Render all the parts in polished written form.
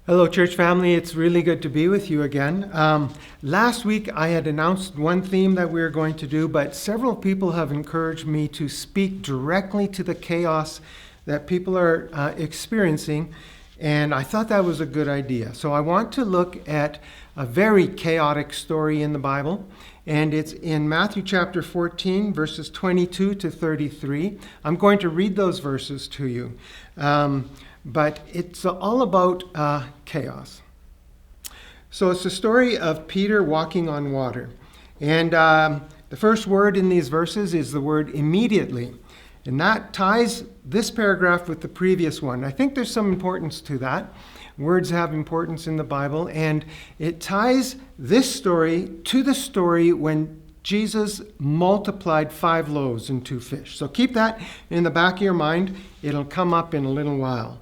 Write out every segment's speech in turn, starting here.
Hello, church family. It's really good to be with you again. Last week, I had announced one theme that we were going to do, but several people have encouraged me to speak directly to the chaos that people are experiencing, and I thought that was a good idea. So I want to look at a very chaotic story in the Bible, and it's in Matthew chapter 14, verses 22 to 33. I'm going to read those verses to you. But it's all about chaos. So it's the story of Peter walking on water. And the first word in these verses is the word immediately. And that ties this paragraph with the previous one. I think there's some importance to that. Words have importance in the Bible. And it ties this story to the story when Jesus multiplied 5 loaves and 2 fish. So keep that in the back of your mind. It'll come up in a little while.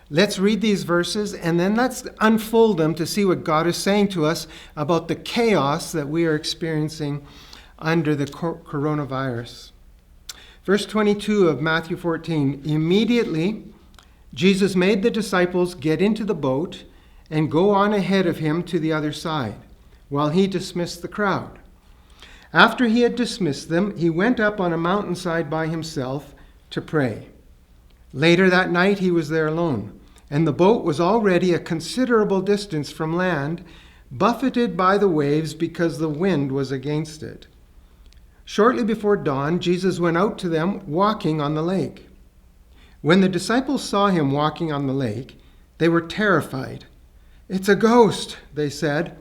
Let's read these verses and then let's unfold them to see what God is saying to us about the chaos that we are experiencing under the coronavirus. Verse 22 of Matthew 14, immediately Jesus made the disciples get into the boat and go on ahead of him to the other side, while he dismissed the crowd. After he had dismissed them, he went up on a mountainside by himself to pray. Later that night he was there alone, and the boat was already a considerable distance from land, buffeted by the waves because the wind was against it. Shortly before dawn, Jesus went out to them walking on the lake. When the disciples saw him walking on the lake, they were terrified. "It's a ghost," they said,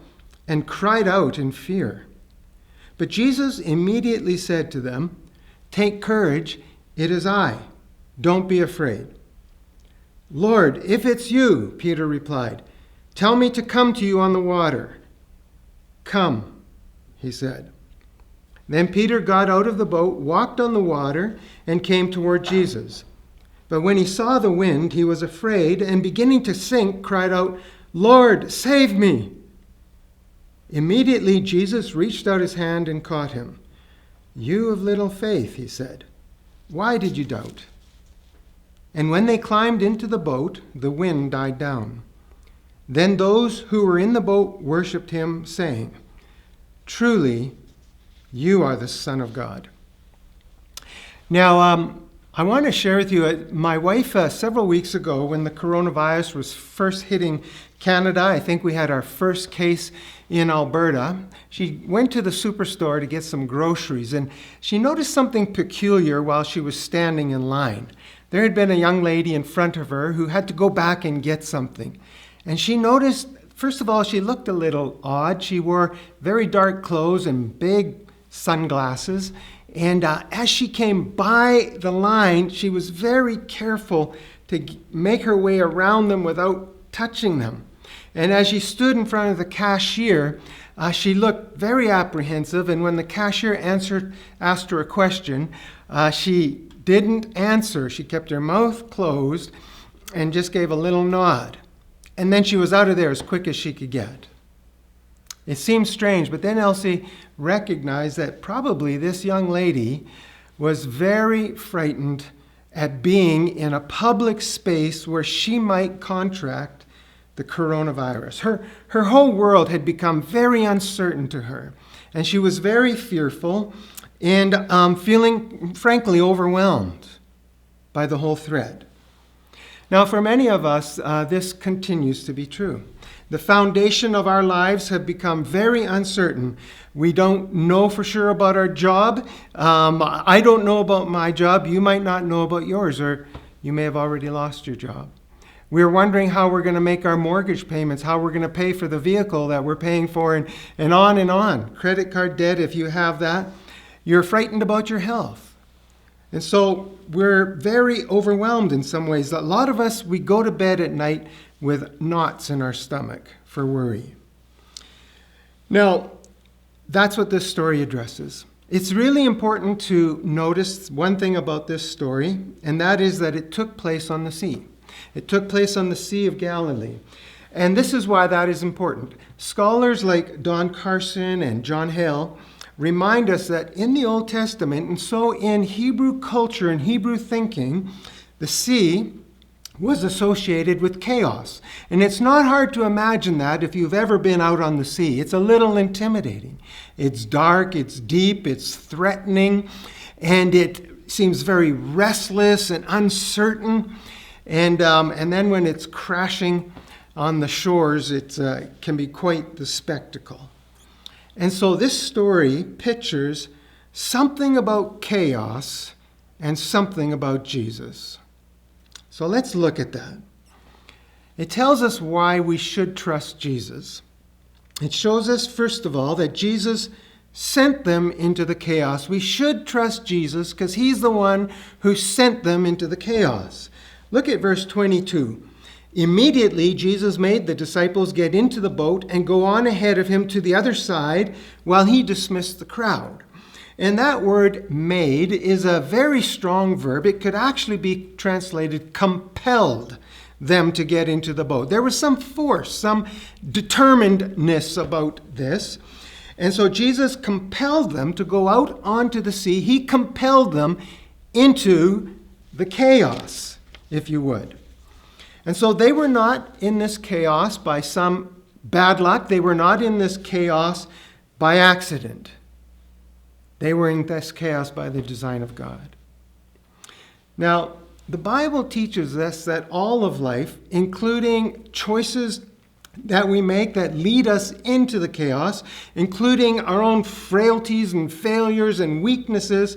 and cried out in fear. But Jesus immediately said to them, "Take courage, it is I. Don't be afraid." "Lord, if it's you," Peter replied, "tell me to come to you on the water." "Come," he said. Then Peter got out of the boat, walked on the water, and came toward Jesus. But when he saw the wind, he was afraid, and beginning to sink, cried out, "Lord, save me!" Immediately Jesus reached out his hand and caught him. "You of little faith," he said, "why did you doubt?" And when they climbed into the boat, the wind died down. Then those who were in the boat worshipped him, saying, "Truly, you are the Son of God." Now, I want to share with you, my wife, several weeks ago, when the coronavirus was first hitting Canada, I think we had our first case in Alberta, she went to the superstore to get some groceries, and she noticed something peculiar while she was standing in line. There had been a young lady in front of her who had to go back and get something. And she noticed, first of all, she looked a little odd. She wore very dark clothes and big sunglasses. And as she came by the line, she was very careful to make her way around them without touching them. And as she stood in front of the cashier, she looked very apprehensive. And when the cashier asked her a question, she didn't answer. She kept her mouth closed and just gave a little nod. And then she was out of there as quick as she could get. It seemed strange, but then Elsie recognized that probably this young lady was very frightened at being in a public space where she might contract the coronavirus. Her whole world had become very uncertain to her, and she was very fearful and feeling, frankly, overwhelmed by the whole threat. Now, for many of us, this continues to be true. The foundation of our lives have become very uncertain. We don't know for sure about our job. I don't know about my job. You might not know about yours, or you may have already lost your job. We're wondering how we're going to make our mortgage payments, how we're going to pay for the vehicle that we're paying for, and on and on. Credit card debt, if you have that. You're frightened about your health. And so we're very overwhelmed in some ways. A lot of us, we go to bed at night with knots in our stomach for worry. Now, that's what this story addresses. It's really important to notice one thing about this story, and that is that it took place on the sea. It took place on the Sea of Galilee. And this is why that is important. Scholars like Don Carson and John Hale remind us that in the Old Testament, and so in Hebrew culture and Hebrew thinking, the sea was associated with chaos. And it's not hard to imagine that if you've ever been out on the sea. It's a little intimidating. It's dark, it's deep, it's threatening, and it seems very restless and uncertain. And then when it's crashing on the shores, it can be quite the spectacle. And so this story pictures something about chaos and something about Jesus. So let's look at that. It tells us why we should trust Jesus. It shows us, first of all, that Jesus sent them into the chaos. We should trust Jesus because he's the one who sent them into the chaos. Look at verse 22. Immediately, Jesus made the disciples get into the boat and go on ahead of him to the other side while he dismissed the crowd. And that word made is a very strong verb. It could actually be translated compelled them to get into the boat. There was some force, some determinedness about this. And so Jesus compelled them to go out onto the sea. He compelled them into the chaos, if you would. And so they were not in this chaos by some bad luck. They were not in this chaos by accident. They were in this chaos by the design of God. Now, the Bible teaches us that all of life, including choices that we make that lead us into the chaos, including our own frailties and failures and weaknesses,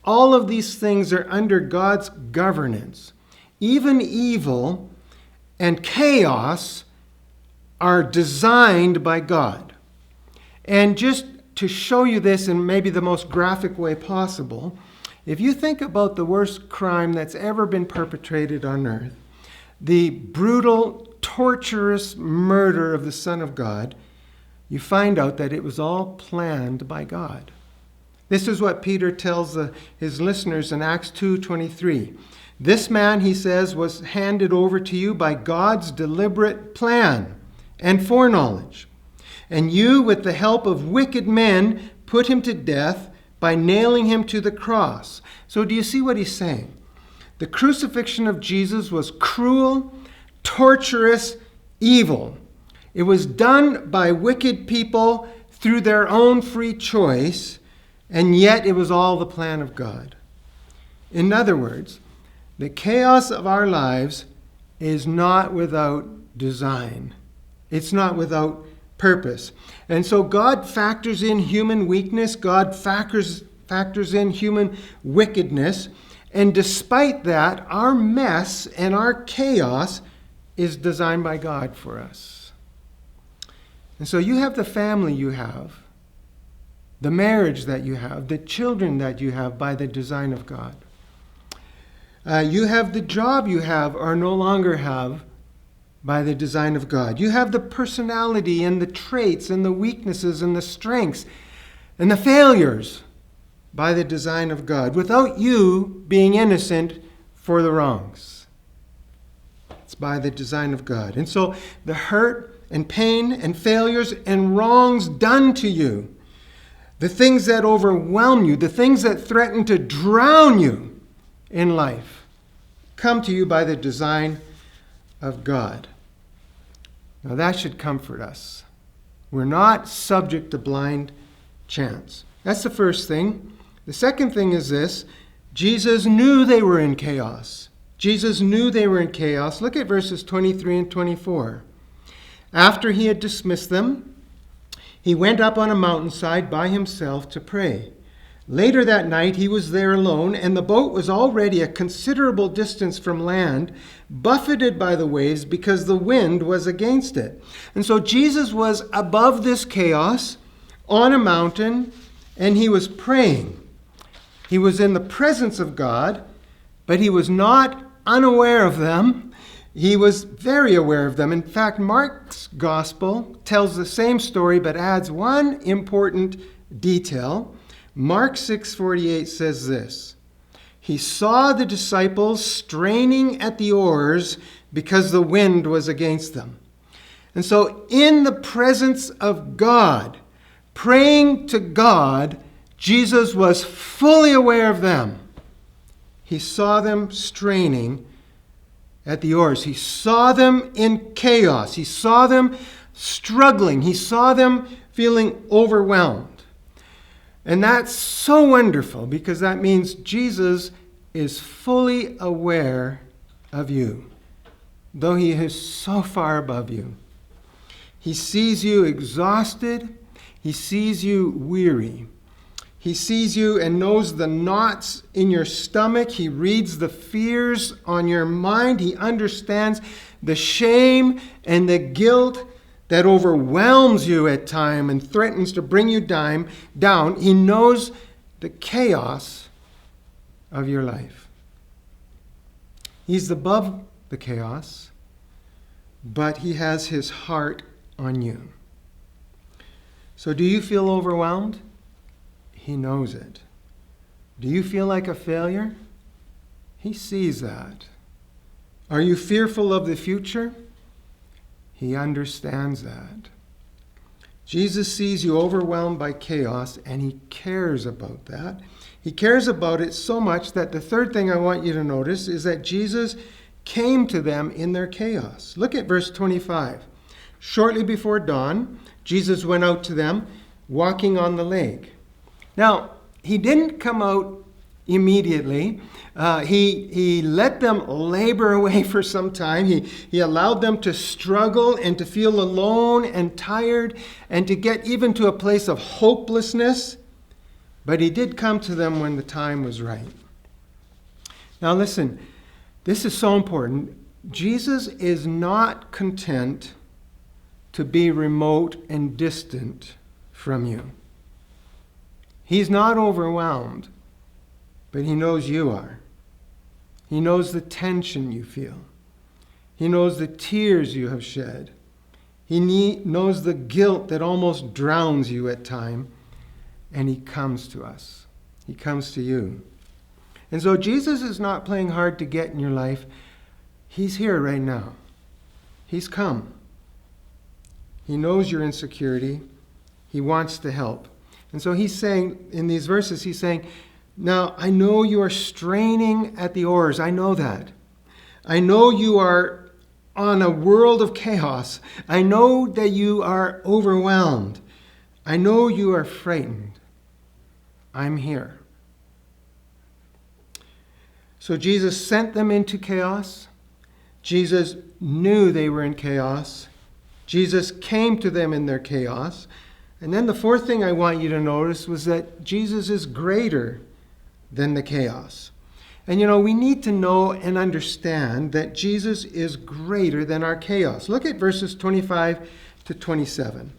all of these things are under God's governance. Even evil and chaos are designed by God. And just to show you this in maybe the most graphic way possible, if you think about the worst crime that's ever been perpetrated on earth, the brutal, torturous murder of the Son of God, you find out that it was all planned by God. This is what Peter tells his listeners in Acts 2:23. This man, he says, was handed over to you by God's deliberate plan and foreknowledge. And you, with the help of wicked men, put him to death by nailing him to the cross. So do you see what he's saying? The crucifixion of Jesus was cruel, torturous, evil. It was done by wicked people through their own free choice, and yet it was all the plan of God. In other words, the chaos of our lives is not without design. It's not without purpose. And so God factors in human weakness. God factors in human wickedness. And despite that, our mess and our chaos is designed by God for us. And so you have the family you have, the marriage that you have, the children that you have by the design of God. You have the job you have or no longer have by the design of God. You have the personality and the traits and the weaknesses and the strengths and the failures by the design of God, without you being innocent for the wrongs. It's by the design of God. And so the hurt and pain and failures and wrongs done to you, the things that overwhelm you, the things that threaten to drown you in life, come to you by the design of God. Now that should comfort us. We're not subject to blind chance. That's the first thing. The second thing is this: Jesus knew they were in chaos. Jesus knew they were in chaos. Look at verses 23 and 24. After he had dismissed them, he went up on a mountainside by himself to pray. Later that night he was there alone, and the boat was already a considerable distance from land, buffeted by the waves because the wind was against it. And so Jesus was above this chaos on a mountain, and he was praying. He was in the presence of God, but he was not unaware of them. He was very aware of them. In fact, Mark's gospel tells the same story but adds one important detail. Mark 6:48 says this: he saw the disciples straining at the oars because the wind was against them. And so in the presence of God, praying to God, Jesus was fully aware of them. He saw them straining at the oars. He saw them in chaos. He saw them struggling. He saw them feeling overwhelmed. And that's so wonderful because that means Jesus is fully aware of you, though he is so far above you. He sees you exhausted. He sees you weary. He sees you and knows the knots in your stomach. He reads the fears on your mind. He understands the shame and the guilt that overwhelms you at times and threatens to bring you down. He knows the chaos of your life. He's above the chaos, but he has his heart on you. So do you feel overwhelmed? He knows it. Do you feel like a failure? He sees that. Are you fearful of the future? He understands that. Jesus sees you overwhelmed by chaos, and he cares about that. He cares about it so much that the third thing I want you to notice is that Jesus came to them in their chaos. Look at verse 25. Shortly before dawn, Jesus went out to them, walking on the lake. Now, he didn't come out immediately. He let them labor away for some time. He allowed them to struggle and to feel alone and tired and to get even to a place of hopelessness. But he did come to them when the time was right. Now listen, this is so important. Jesus is not content to be remote and distant from you. He's not overwhelmed, but he knows you are. He knows the tension you feel. He knows the tears you have shed. He knows the guilt that almost drowns you at times, and he comes to us. He comes to you. And so Jesus is not playing hard to get in your life. He's here right now. He's come. He knows your insecurity. He wants to help. And so he's saying, in these verses, he's saying, now I know you are straining at the oars. I know that. I know you are on a world of chaos. I know that you are overwhelmed. I know you are frightened. I'm here. So Jesus sent them into chaos. Jesus knew they were in chaos. Jesus came to them in their chaos. And then the fourth thing I want you to notice was that Jesus is greater than the chaos. And we need to know and understand that Jesus is greater than our chaos. Look at verses 25 to 27.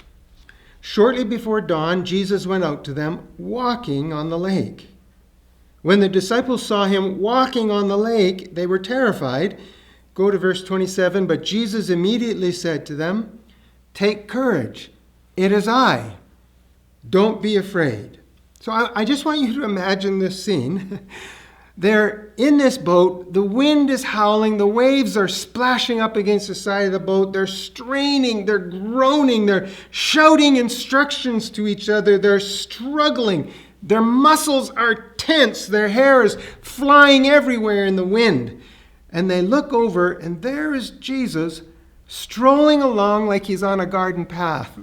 Shortly before dawn, Jesus went out to them walking on the lake. When the disciples saw him walking on the lake, they were terrified. Go to verse 27. But Jesus immediately said to them, "Take courage. It is I. Don't be afraid." So I just want you to imagine this scene. They're in this boat. The wind is howling. The waves are splashing up against the side of the boat. They're straining. They're groaning. They're shouting instructions to each other. They're struggling. Their muscles are tense. Their hair is flying everywhere in the wind. And they look over, and there is Jesus strolling along like he's on a garden path,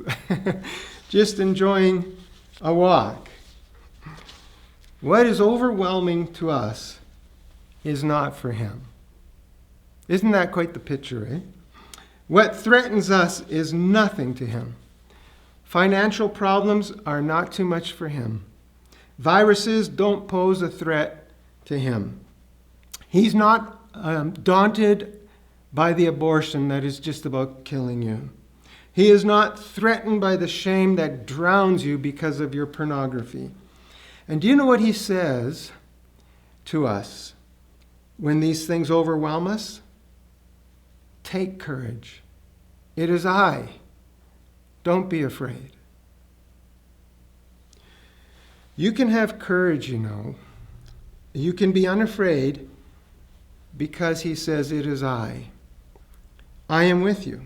just enjoying a walk. What is overwhelming to us is not for him. Isn't that quite the picture, eh? What threatens us is nothing to him. Financial problems are not too much for him. Viruses don't pose a threat to him. He's not daunted by the abortion that is just about killing you. He is not threatened by the shame that drowns you because of your pornography. And do you know what he says to us when these things overwhelm us? Take courage. It is I. Don't be afraid. You can have courage, You can be unafraid because he says, "It is I. I am with you."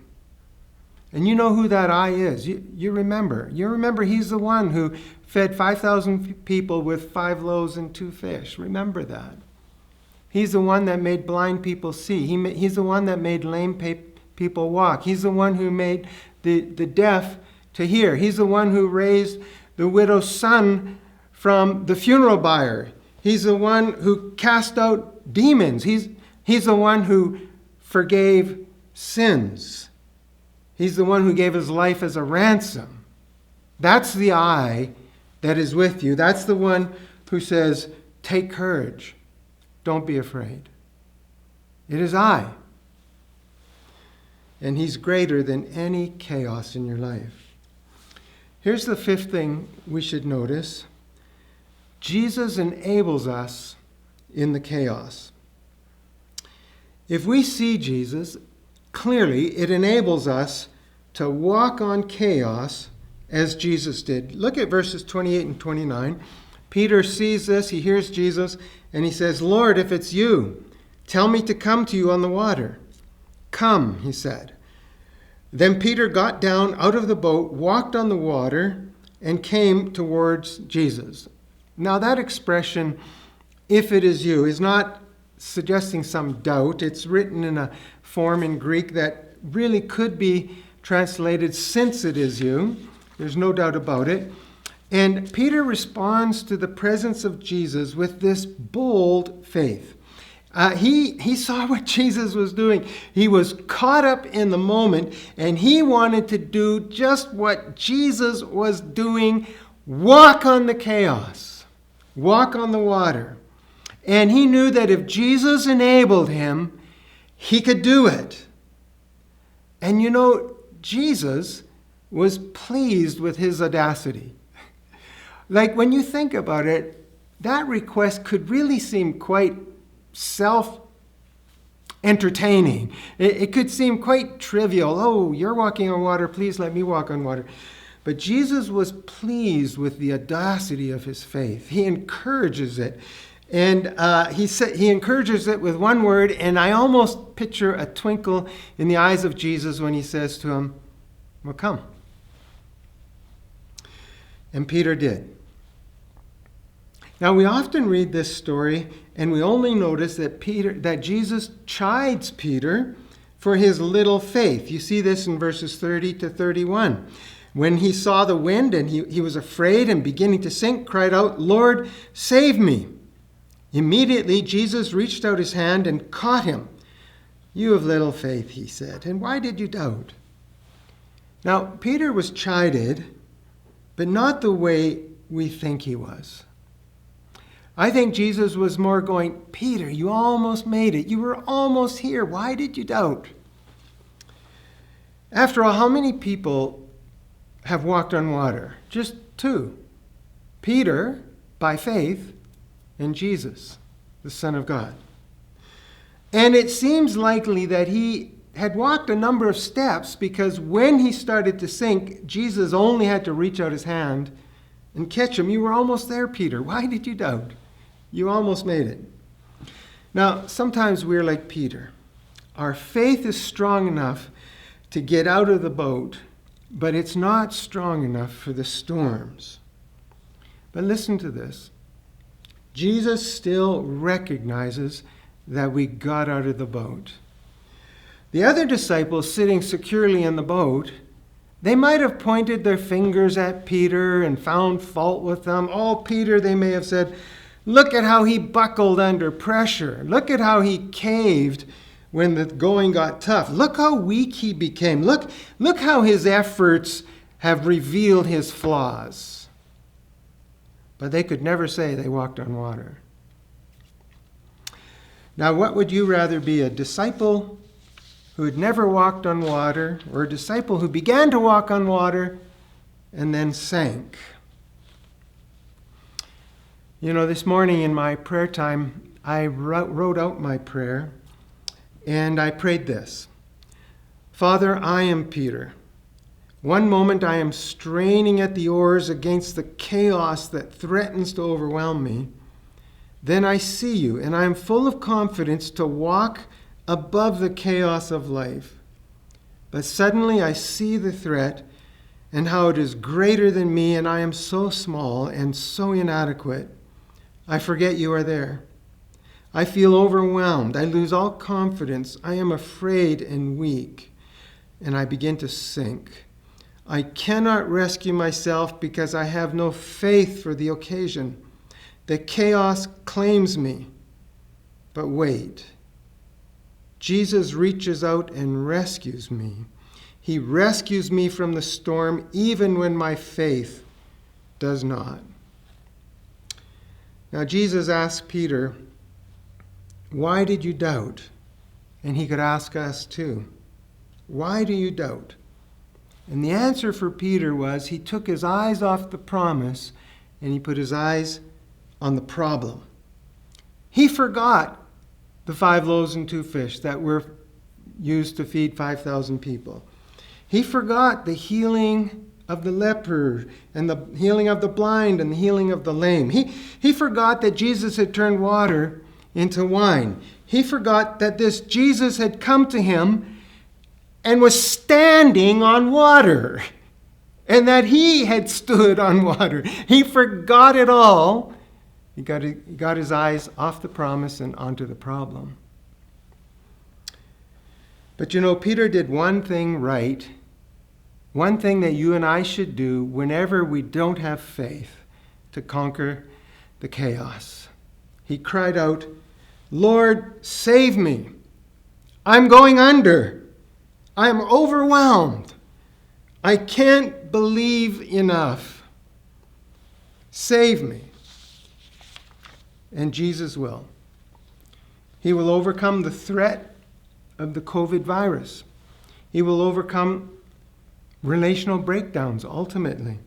And you know who that I is. You remember. You remember he's the one who fed 5,000 people with 5 loaves and 2 fish. Remember that. He's the one that made blind people see. He's the one that made lame people walk. He's the one who made the deaf to hear. He's the one who raised the widow's son from the funeral pyre. He's the one who cast out demons. He's the one who forgave sins. He's the one who gave his life as a ransom. That's the I that is with you. That's the one who says, take courage. Don't be afraid. It is I. And he's greater than any chaos in your life. Here's the fifth thing we should notice. Jesus enables us in the chaos. If we see Jesus, clearly it enables us to walk on chaos as Jesus did. Look at verses 28 and 29. Peter sees this, he hears Jesus, and he says, Lord, if it's you, tell me to come to you on the water. Come, he said. Then Peter got down out of the boat, walked on the water, and came towards Jesus. Now that expression, if it is you, is not suggesting some doubt. It's written in a form in Greek that really could be translated, since it is you. There's no doubt about it. And Peter responds to the presence of Jesus with this bold faith. He saw what Jesus was doing. He was caught up in the moment, and he wanted to do just what Jesus was doing, walk on the chaos, walk on the water. And he knew that if Jesus enabled him, he could do it. And you know, Jesus was pleased with his audacity. Like when you think about it, that request could really seem quite self-entertaining. It could seem quite trivial. Oh, you're walking on water, please let me walk on water. But Jesus was pleased with the audacity of his faith. He encourages it. And he encourages it with one word, and I almost picture a twinkle in the eyes of Jesus when he says to him, well, come. And Peter did. Now, we often read this story, and we only notice that Jesus chides Peter for his little faith. You see this in verses 30 to 31. When he saw the wind and he was afraid and beginning to sink, cried out, Lord, save me. Immediately, Jesus reached out his hand and caught him. You have little faith, he said, and why did you doubt? Now, Peter was chided, but not the way we think he was. I think Jesus was more going, Peter, you almost made it. You were almost here. Why did you doubt? After all, how many people have walked on water? Just two. Peter, by faith, and Jesus, the Son of God. And it seems likely that he had walked a number of steps because when he started to sink, Jesus only had to reach out his hand and catch him. You were almost there, Peter. Why did you doubt? You almost made it. Now, sometimes we're like Peter. Our faith is strong enough to get out of the boat, but it's not strong enough for the storms. But listen to this. Jesus still recognizes that we got out of the boat. The other disciples sitting securely in the boat, they might have pointed their fingers at Peter and found fault with them. Oh, Peter, they may have said, look at how he buckled under pressure. Look at how he caved when the going got tough. Look how weak he became. Look how his efforts have revealed his flaws. But they could never say they walked on water. Now, what would you rather be, a disciple who had never walked on water, or a disciple who began to walk on water and then sank? You know, this morning in my prayer time, I wrote out my prayer, and I prayed this. Father, I am Peter. One moment I am straining at the oars against the chaos that threatens to overwhelm me. Then I see you, and I am full of confidence to walk above the chaos of life. But suddenly I see the threat and how it is greater than me, and I am so small and so inadequate. I forget you are there. I feel overwhelmed. I lose all confidence. I am afraid and weak, and I begin to sink. I cannot rescue myself because I have no faith for the occasion. The chaos claims me. But wait. Jesus reaches out and rescues me. He rescues me from the storm even when my faith does not. Now Jesus asked Peter, "Why did you doubt?" And he could ask us too. Why do you doubt? And the answer for Peter was he took his eyes off the promise and he put his eyes on the problem. He forgot the 5 loaves and 2 fish that were used to feed 5,000 people. He forgot the healing of the leper and the healing of the blind and the healing of the lame. He forgot that Jesus had turned water into wine. He forgot that this Jesus had come to him and was standing on water, and that he had stood on water. He forgot it all. He got his eyes off the promise and onto the problem. But you know, Peter did one thing right, one thing that you and I should do whenever we don't have faith to conquer the chaos. He cried out, "Lord, save me. I'm going under. I'm overwhelmed. I can't believe enough. Save me." And Jesus will. He will overcome the threat of the COVID virus. He will overcome relational breakdowns, ultimately.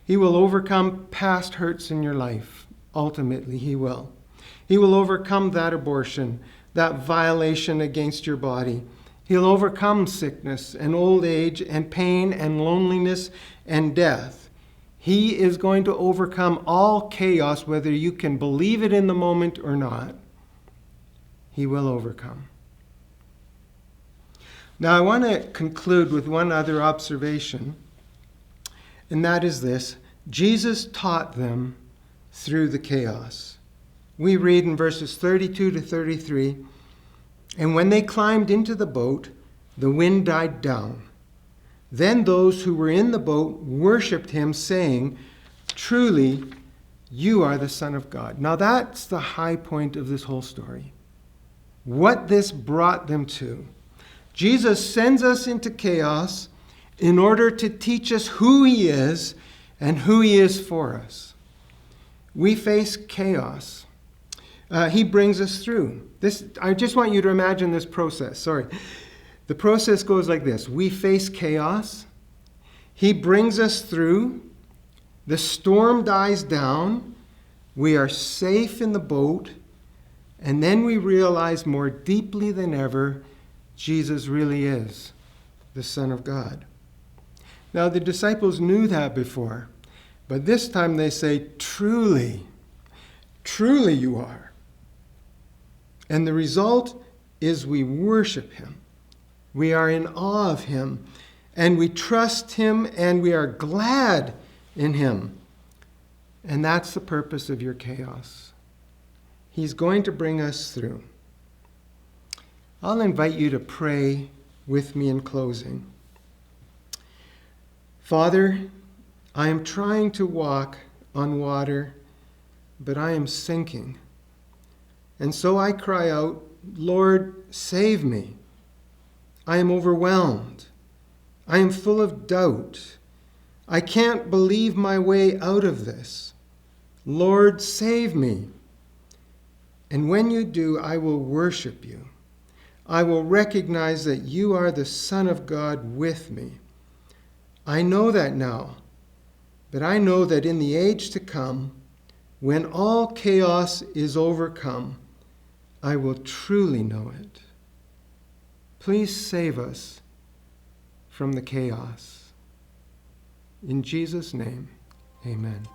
He will overcome past hurts in your life. Ultimately, he will. He will overcome that abortion, that violation against your body. He'll overcome sickness and old age and pain and loneliness and death. He is going to overcome all chaos, whether you can believe it in the moment or not. He will overcome. Now, I want to conclude with one other observation, and that is this. Jesus taught them through the chaos. We read in verses 32 to 33, "And when they climbed into the boat, the wind died down. Then those who were in the boat worshipped him, saying, 'Truly, you are the Son of God.'" Now that's the high point of this whole story. What this brought them to. Jesus sends us into chaos in order to teach us who he is and who he is for us. We face chaos. He brings us through. I just want you to imagine this process. The process goes like this. We face chaos. He brings us through. The storm dies down. We are safe in the boat. And then we realize more deeply than ever, Jesus really is the Son of God. Now, the disciples knew that before, but this time they say, "Truly, truly you are." And the result is we worship him. We are in awe of him, and we trust him, and we are glad in him. And that's the purpose of your chaos. He's going to bring us through. I'll invite you to pray with me in closing. Father, I am trying to walk on water, but I am sinking. And so I cry out, "Lord, save me. I am overwhelmed. I am full of doubt. I can't believe my way out of this. Lord, save me." And when you do, I will worship you. I will recognize that you are the Son of God with me. I know that now, but I know that in the age to come, when all chaos is overcome, I will truly know it. Please save us from the chaos. In Jesus' name, amen.